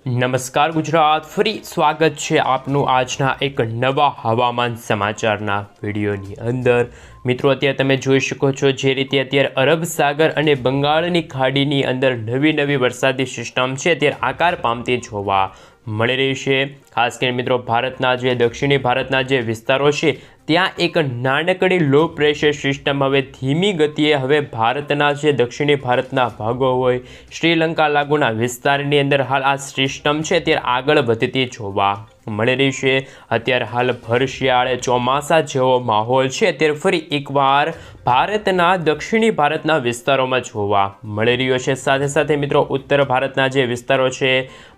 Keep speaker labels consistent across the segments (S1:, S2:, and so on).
S1: નમસ્કાર ગુજરાત, ફરી સ્વાગત છે આપનું આજના એક નવા હવામાન સમાચારના વિડીયોની અંદર। મિત્રો, અત્યારે તમે જોઈ શકો છો જે રીતે અત્યારે અરબ સાગર અને બંગાળની ખાડીની અંદર નવી વરસાદી સિસ્ટમ છે અત્યારે આકાર પામતી જોવા મળી રહી છે। ખાસ કરીને મિત્રો, ભારતના જે દક્ષિણી ભારતના જે વિસ્તારો છે ત્યાં એક નાનકડી લો પ્રેશર સિસ્ટમ હવે ધીમી ગતિએ હવે ભારતના જે દક્ષિણી ભારતના ભાગો હોય શ્રીલંકા લાગુના વિસ્તારની અંદર હાલ આ સિસ્ટમ છે ત્યારે આગળ વધતી જોવા મળી રહી છે। અત્યારે હાલ ભર શિયાળે ચોમાસા જેવો માહોલ છે અત્યારે ફરી એકવાર ભારતના દક્ષિણી ભારતના વિસ્તારોમાં જોવા મળી રહ્યો છે। સાથે સાથે મિત્રો, ઉત્તર ભારતના જે વિસ્તારો છે,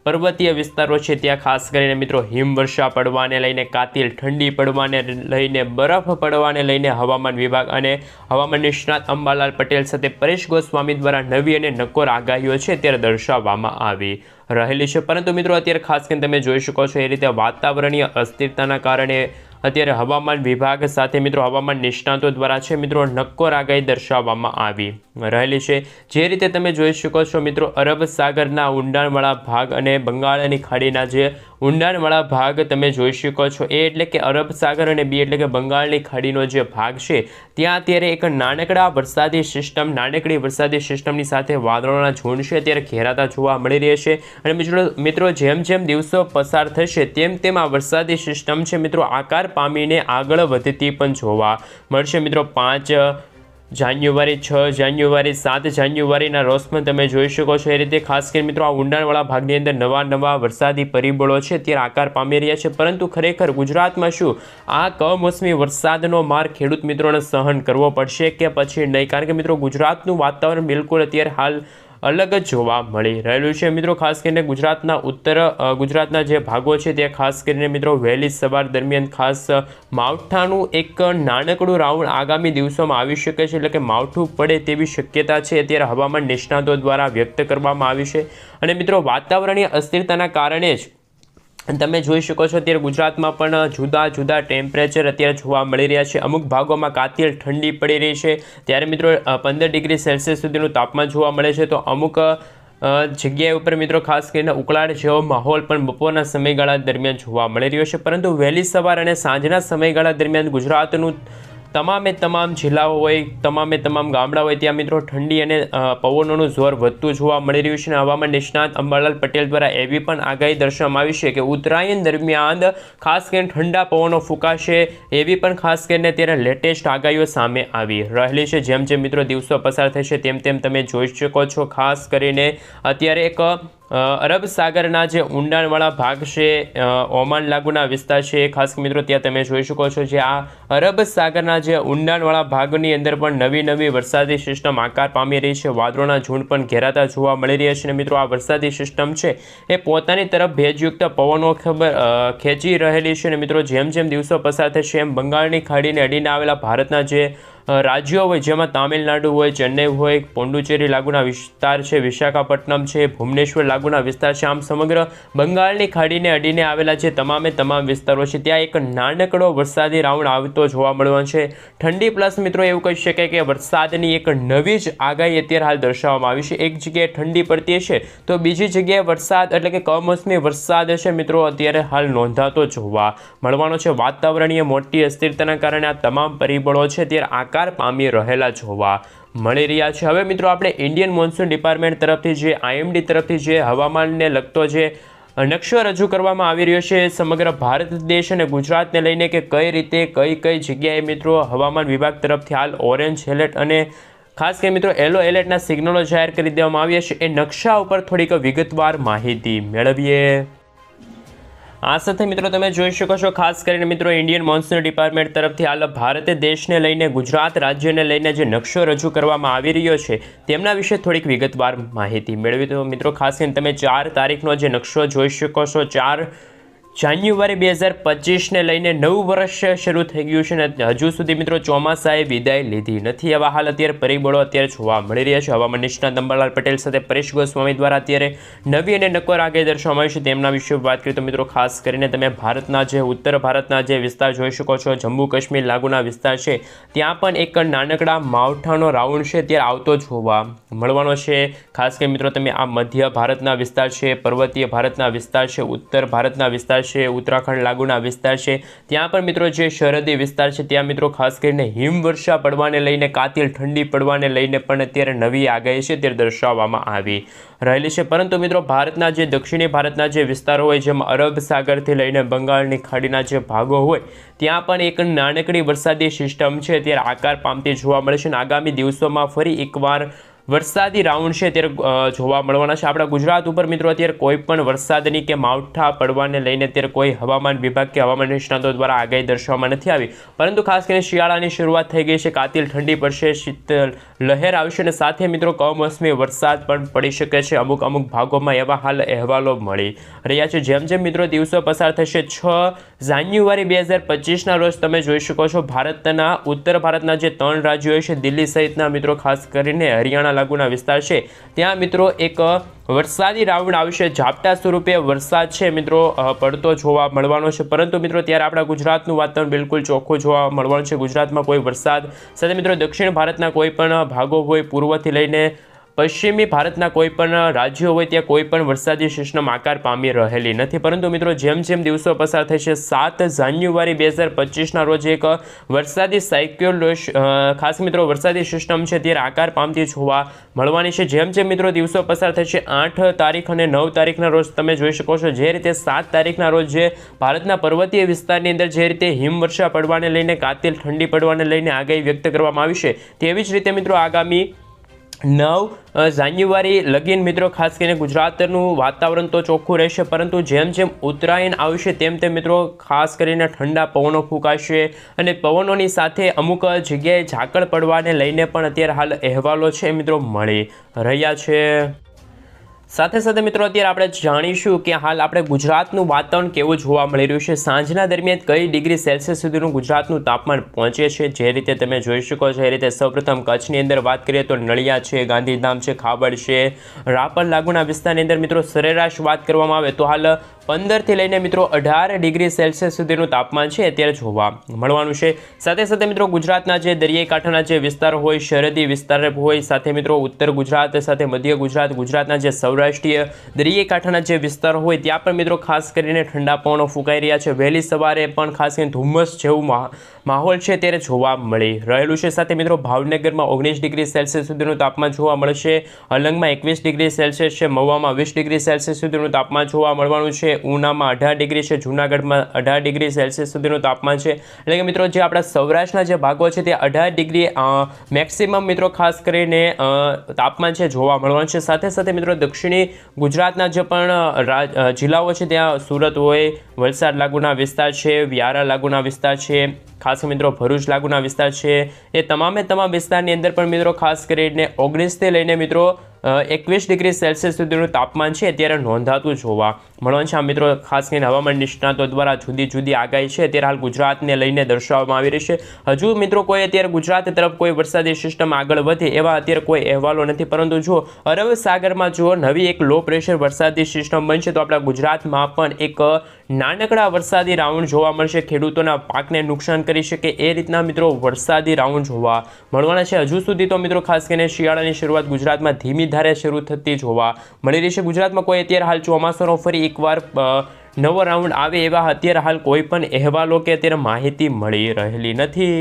S1: પર્વતીય વિસ્તારો છે, ત્યાં ખાસ કરીને મિત્રો હિમવર્ષા પડવાને લઈને, કાતિલ ઠંડી પડવાને લઈને, બરફ પડવાને લઈને હવામાન વિભાગ અને હવામાન નિષ્ણાત અંબાલાલ પટેલ સાથે પરેશ ગોસ્વામી દ્વારા નવી અને નક્કોર આગાહીઓ છે ત્યારે દર્શાવવામાં આવી રહેલી છે। પરંતુ મિત્રો, અત્યારે ખાસ કરીને તમે જોઈ શકો છો એ રીતે વાતાવરણીય અસ્થિરતાના કારણે અત્યારે હવામાન વિભાગ સાથે મિત્રો હવામાન નિષ્ણાતો દ્વારા છે મિત્રો નક્કોર આગાહી દર્શાવવામાં આવી રહેલી છે। જે રીતે તમે જોઈ શકો છો મિત્રો, અરબ સાગરના ઊંડાણવાળા ભાગ અને બંગાળની ખાડીના જે ઊંડાણવાળા ભાગ તમે જોઈ શકો છો એ એટલે કે અરબ સાગર અને બી એટલે કે બંગાળની ખાડીનો જે ભાગ છે ત્યાં અત્યારે એક નાનકડી વરસાદી સિસ્ટમની સાથે વાદળોના ઝુંડ છે ત્યારે ઘેરાતા જોવા મળી રહ્યા છે। અને મિત્રો જેમ દિવસો પસાર થશે તેમ આ વરસાદી સિસ્ટમ છે મિત્રો આકાર પામીને આગળ વધતી પણ જોવા મળશે। મિત્રો, 5 જાન્યુઆરી, 6 જાન્યુઆરી, 7 જાન્યુઆરીના રોજમાં તમે જોઈ શકો છો એ રીતે ખાસ કરીને મિત્રો આ ઊંડાણવાળા ભાગની અંદર નવા વરસાદી પરિબળો છે ત્યારે આકાર પામી રહ્યા છે। પરંતુ ખરેખર ગુજરાતમાં શું આ કમોસમી વરસાદનો માર ખેડૂત મિત્રોને સહન કરવો પડશે કે પછી નહીં? કારણ કે મિત્રો, ગુજરાતનું વાતાવરણ બિલકુલ અત્યારે હાલ અલગ જ જોવા મળી રહેલું છે। મિત્રો, ખાસ કરીને ગુજરાતના ઉત્તર ગુજરાતના જે ભાગો છે તે ખાસ કરીને મિત્રો વહેલી સવાર દરમિયાન ખાસ માવઠાનું એક નાનકડું રાઉન્ડ આગામી દિવસોમાં આવી શકે છે, એટલે કે માવઠું પડે તેવી શક્યતા છે અત્યારે હવામાન નિષ્ણાતો દ્વારા વ્યક્ત કરવામાં આવી છે। અને મિત્રો, વાતાવરણીય અસ્થિરતાના કારણે જ તમે જોઈ શકો છો અત્યારે ગુજરાતમાં પણ જુદા ટેમ્પરેચર અત્યારે જોવા મળી રહ્યા છે। અમુક ભાગોમાં કાતિલ ઠંડી પડી રહી છે ત્યારે મિત્રો 15 ડિગ્રી સેલ્સિયસ સુધીનું તાપમાન જોવા મળે છે, તો અમુક જગ્યાએ ઉપર મિત્રો ખાસ કરીને ઉકળાટ જેવો માહોલ પણ બપોરના સમયગાળા દરમિયાન જોવા મળી રહ્યો છે। પરંતુ વહેલી સવાર અને સાંજના સમયગાળા દરમિયાન ગુજરાતનું તમામ જિલ્લાઓ હોય, તમામ ગામડા હોય ત્યાં મિત્રો ઠંડી અને પવનોનું જોર વધતું જોવા મળી રહ્યું છે। અને હવામાન નિષ્ણાત અંબાલાલ પટેલ દ્વારા એવી પણ આગાહી દર્શાવવામાં આવી છે કે ઉત્તરાયણ દરમિયાન ખાસ કરીને ઠંડા પવનો ફૂંકાશે એવી પણ ખાસ કરીને ત્યારે લેટેસ્ટ આગાહીઓ સામે આવી રહેલી છે। જેમ મિત્રો દિવસો પસાર થશે તેમ તમે જોઈ શકો છો ખાસ કરીને અત્યારે એક અરબ સાગરના જે ઊંડાણવાળા ભાગ છે, ઓમાન લાગુના વિસ્તાર છે, ખાસ મિત્રો ત્યાં તમે જોઈ શકો છો જે આ અરબ સાગરના જે ઊંડાણવાળા ભાગની અંદર પણ નવી વરસાદી સિસ્ટમ આકાર પામી રહી છે। વાદળોના ઝુંડ પણ ઘેરાતા જોવા મળી રહ્યા છે। અને મિત્રો, આ વરસાદી સિસ્ટમ છે એ પોતાની તરફ ભેજયુક્ત પવનો ખેંચી રહેલી છે। અને મિત્રો, જેમ દિવસો પસાર થશે એમ બંગાળની ખાડીને અડીને આવેલા ભારતના જે રાજ્યો હોય જેમાં તામિલનાડુ હોય, ચેન્નઈ હોય, પોંડુચેરી લાગુના વિસ્તાર છે, વિશાખાપટ્ટનમ છે, ભુવનેશ્વર લાગુના વિસ્તાર છે, આમ સમગ્ર બંગાળની ખાડીને અડીને આવેલા જે તમામ વિસ્તારો છે ત્યાં એક નાનકડો વરસાદી રાઉન્ડ આવતો જોવા મળવાનો છે। ઠંડી પ્લસ મિત્રો એવું કહી શકાય કે વરસાદની એક નવી જ આગાહી અત્યારે હાલ દર્શાવવામાં આવી છે। એક જગ્યાએ ઠંડી પડતી હશે તો બીજી જગ્યાએ વરસાદ એટલે કે કમોસમી વરસાદ હશે મિત્રો અત્યારે હાલ નોંધાતો જોવા મળવાનો છે। વાતાવરણીય મોટી અસ્થિરતાના કારણે આ તમામ પરિબળો છે ત્યારે આકાર પામી રહેલા જોવા મળી રહ્યા છે। હવે મિત્રો, આપણે ઇન્ડિયન મોન્સૂન ડિપાર્ટમેન્ટ તરફથી જે IMD તરફથી જે હવામાનને લગતો જે નકશો રજૂ કરવામાં આવી રહ્યો છે સમગ્ર ભારત દેશ અને ગુજરાતને લઈને કે કઈ રીતે કઈ જગ્યાએ મિત્રો હવામાન વિભાગ તરફથી હાલ ઓરેન્જ એલર્ટ અને ખાસ કરીને મિત્રો યલો એલર્ટના સિગ્નલો જાહેર કરી દેવામાં આવ્યા છે, એ નકશા ઉપર થોડીક વિગતવાર માહિતી મેળવીએ। આ સાથે મિત્રો તમે જોઈ શકો છો ખાસ કરીને મિત્રો ઇન્ડિયન મોન્સૂન ડિપાર્ટમેન્ટ તરફથી હાલ ભારત દેશને લઈને, ગુજરાત રાજ્યને લઈને જે નકશો રજૂ કરવામાં આવી રહ્યો છે તેમના વિશે થોડીક વિગતવાર માહિતી મેળવી। તો મિત્રો ખાસ કરીને તમે 4 તારીખનો જે નકશો જોઈ શકો છો, જાન્યુઆરી 2025ને લઈને નવું વર્ષ શરૂ થઈ ગયું છે અને હજુ સુધી મિત્રો ચોમાસાએ વિદાય લીધી નથી. એવા હાલ અત્યારે પરિબળો અત્યારે જોવા મળી રહ્યા છે. હવામાન નિષ્ણાત અંબાલાલ પટેલ સાથે પરેશ ગોસ્વામી દ્વારા અત્યારે નવી અને નક્કર આગાહી દર્શાવવામાં આવી છે. તેમના વિશે વાત કરીએ તો મિત્રો ખાસ કરીને તમે ભારતના જે ઉત્તર ભારતના જે વિસ્તાર જોઈ શકો છો, જમ્મુ કાશ્મીર લાગુના વિસ્તાર છે, ત્યાં પણ એક નાનકડા માવઠાનો રાઉન્ડ છે ત્યારે આવતો જોવા મળવાનો છે. ખાસ કરીને મિત્રો તમે આ મધ્ય ભારતના વિસ્તાર છે, પર્વતીય ભારતના વિસ્તાર છે, ઉત્તર ભારતના વિસ્તાર છે, ઉત્તરાખંડ લાગુના વિસ્તાર છે, ત્યાં પણ મિત્રો જે સરહદી વિસ્તાર છે ત્યાં મિત્રો ખાસ કરીને હિમવર્ષા પડવાને લઈને, કાતિલ ઠંડી પડવાને લઈને પણ અત્યારે નવી આગાહી છે ત્યારે દર્શાવવામાં આવી રહેલી છે. પરંતુ મિત્રો ભારતના જે દક્ષિણી ભારતના જે વિસ્તારો હોય, જેમાં અરબ સાગરથી લઈને બંગાળની ખાડીના જે ભાગો હોય, ત્યાં પણ એક નાનકડી વરસાદી સિસ્ટમ છે ત્યારે આકાર પામતી જોવા મળે છે અને આગામી દિવસોમાં ફરી એકવાર વરસાદી રાઉન્ડ છે ત્યારે જોવા મળવાના છે. આપણા ગુજરાત ઉપર મિત્રો અત્યારે કોઈ પણ વરસાદની કે માવઠા પડવાને લઈને અત્યારે કોઈ હવામાન વિભાગ કે હવામાન નિષ્ણાતો દ્વારા આગાહી દર્શાવવામાં નથી આવી. પરંતુ ખાસ કરીને શિયાળાની શરૂઆત થઈ ગઈ છે, કાતિલ ઠંડી પડશે, શીતળ લહેર આવશે અને સાથે મિત્રો કમોસમી વરસાદ પણ પડી શકે છે અમુક ભાગોમાં, એવા હાલ અહેવાલો મળી રહ્યા છે. જેમ જેમ મિત્રો દિવસો પસાર થશે, 6 જાન્યુઆરી 2025ના રોજ તમે જોઈ શકો છો ભારતના ઉત્તર ભારતના જે 3 રાજ્યો છે, દિલ્હી સહિતના મિત્રો ખાસ કરીને હરિયાણા લાગુના વિસ્તાર છે, ત્યાં મિત્રો એક વરસાદી રાઉન્ડ આવશે. ઝાપટા સ્વરૂપે વરસાદ છે મિત્રો પડતો જોવા મળવાનો છે. પરંતુ મિત્રો ત્યારે આપણા ગુજરાતનું વાતાવરણ બિલકુલ ચોખ્ખું જોવા મળવાનું છે. ગુજરાતમાં કોઈ વરસાદ સાથે મિત્રો દક્ષિણ ભારતના કોઈ પણ ભાગો હોય, પૂર્વથી લઈને પશ્ચિમી ભારતના કોઈ પણ રાજ્યો હોય, ત્યાં કોઈ પણ વરસાદી સિસ્ટમ આકાર પામી રહેલી નથી. પરંતુ મિત્રો જેમ જેમ દિવસો પસાર થશે, 7 જાન્યુઆરી 2025ના રોજ એક વરસાદી ખાસ મિત્રો વરસાદી સિસ્ટમ છે ત્યારે આકાર પામતી જોવા મળવાની છે. જેમ જેમ મિત્રો દિવસો પસાર થશે, 8 તારીખ અને 9 તારીખના રોજ તમે જોઈ શકો છો, જે રીતે 7 તારીખના રોજ જે ભારતના પર્વતીય વિસ્તારની અંદર જે રીતે હિમવર્ષા પડવાને લઈને, કાતિલ ઠંડી પડવાને લઈને આગાહી વ્યક્ત કરવામાં આવી છે, તેવી જ રીતે મિત્રો આગામી 9 જાન્યુઆરી લગીન મિત્રો ખાસ કરીને ગુજરાતનું વાતાવરણ તો ચોખ્ખું રહેશે. પરંતુ જેમ જેમ ઉત્તરાયણ આવશે તેમ તેમ મિત્રો ખાસ કરીને ઠંડા પવનો ફૂંકાશે અને પવનોની સાથે અમુક જગ્યાએ ઝાકળ પડવાને લઈને પણ અત્યારે હાલ અહેવાલો છે મિત્રો મળી રહ્યા છે. સાથે સાથે મિત્રો અત્યારે આપણે જાણીશું કે હાલ આપણે ગુજરાતનું વાતાવરણ કેવું જોવા મળી રહ્યું છે. સાંજના દરમિયાન કઈ ડિગ્રી સેલ્સિયસ સુધીનું ગુજરાતનું તાપમાન પહોંચે છે, જે રીતે તમે જોઈ શકો છો. એ રીતે સૌપ્રથમ કચ્છની અંદર વાત કરીએ તો નળિયા છે, ગાંધીધામ છે, ખાબડ છે, રાપર લાગુના વિસ્તારની અંદર મિત્રો સરેરાશ વાત કરવામાં આવે તો હાલ 15થી લઈને મિત્રો 18 ડિગ્રી સેલ્સિયસ સુધીનું તાપમાન છે અત્યારે જોવા મળવાનું છે. સાથે સાથે મિત્રો ગુજરાતના જે દરિયાઈ કાંઠાના જે વિસ્તારો હોય, સરહદી વિસ્તાર હોય, સાથે મિત્રો ઉત્તર ગુજરાત સાથે મધ્ય ગુજરાત, ગુજરાતના જે સૌરાષ્ટ્રીય દરિયાઈ કાંઠાના જે વિસ્તારો હોય, ત્યાં પણ મિત્રો ખાસ કરીને ઠંડા પવનો ફૂંકાઈ રહ્યા છે. વહેલી સવારે પણ ખાસ કરીને ધુમ્મસ જેવું માહોલ છે ત્યારે જોવા મળી રહેલું છે. સાથે મિત્રો ભાવનગરમાં 19 ડિગ્રી સેલ્સિયસ સુધીનું તાપમાન જોવા મળશે, અલંગમાં 21 ડિગ્રી સેલ્સિયસ છે, મહુવામાં 20 ડિગ્રી સેલ્સિયસ સુધીનું તાપમાન જોવા મળવાનું છે, ઉનામાં 18 ડિગ્રી છે, જૂનાગઢમાં 18 ડિગ્રી સેલ્સિયસ સુધીનું તાપમાન છે. એટલે કે મિત્રો જે આપણા સૌરાષ્ટ્રના જે ભાગો છે તે 18 ડિગ્રી મેક્સિમમ મિત્રો ખાસ કરીને તાપમાન છે જોવા મળવાનું છે. સાથે સાથે મિત્રો દક્ષિણી ગુજરાતના જે પણ જિલ્લાઓ છે, ત્યાં સુરત હોય, વલસાડ લાગુના વિસ્તાર છે, વ્યારા લાગુના વિસ્તાર છે, ખાસ મિત્રો ભરૂચ લાગુના વિસ્તાર છે, એ તમામ વિસ્તારની અંદર પણ મિત્રો ખાસ કરીને 19થી લઈને મિત્રો 21 ડિગ્રી સેલ્સિયસ સુધીનું તાપમાન છે અત્યારે નોંધાતું જોવા મળવાનું છે. આ મિત્રો ખાસ કરીને હવામાન નિષ્ણાતો દ્વારા જુદી જુદી આગાહી છે અત્યારે હાલ ગુજરાતને લઈને દર્શાવવામાં આવી રહી છે. હજુ મિત્રો કોઈ અત્યારે ગુજરાત તરફ કોઈ વરસાદી સિસ્ટમ આગળ વધે એવા અત્યારે કોઈ અહેવાલો નથી. પરંતુ જો અરબ સાગરમાં જો નવી એક લો પ્રેશર વરસાદી સિસ્ટમ બનશે તો આપણા ગુજરાતમાં પણ એક નાનકડા વરસાદી રાઉન્ડ જોવા મળશે. ખેડૂતોના પાકને નુકસાન કરી શકે એ રીતના મિત્રો વરસાદી રાઉન્ડ જોવા મળવાના છે. હજુ સુધી તો મિત્રો ખાસ કરીને શિયાળાની શરૂઆત ગુજરાતમાં ધીમી ધારે શરૂ થતી જોવા મળી રહી છે. ગુજરાતમાં કોઈ અત્યારે હાલ ચોમાસાનો ફરી એકવાર નવો રાઉન્ડ આવે એવા અત્યારે હાલ કોઈ પણ અહેવાલો કે અત્યારે માહિતી મળી રહેલી નથી.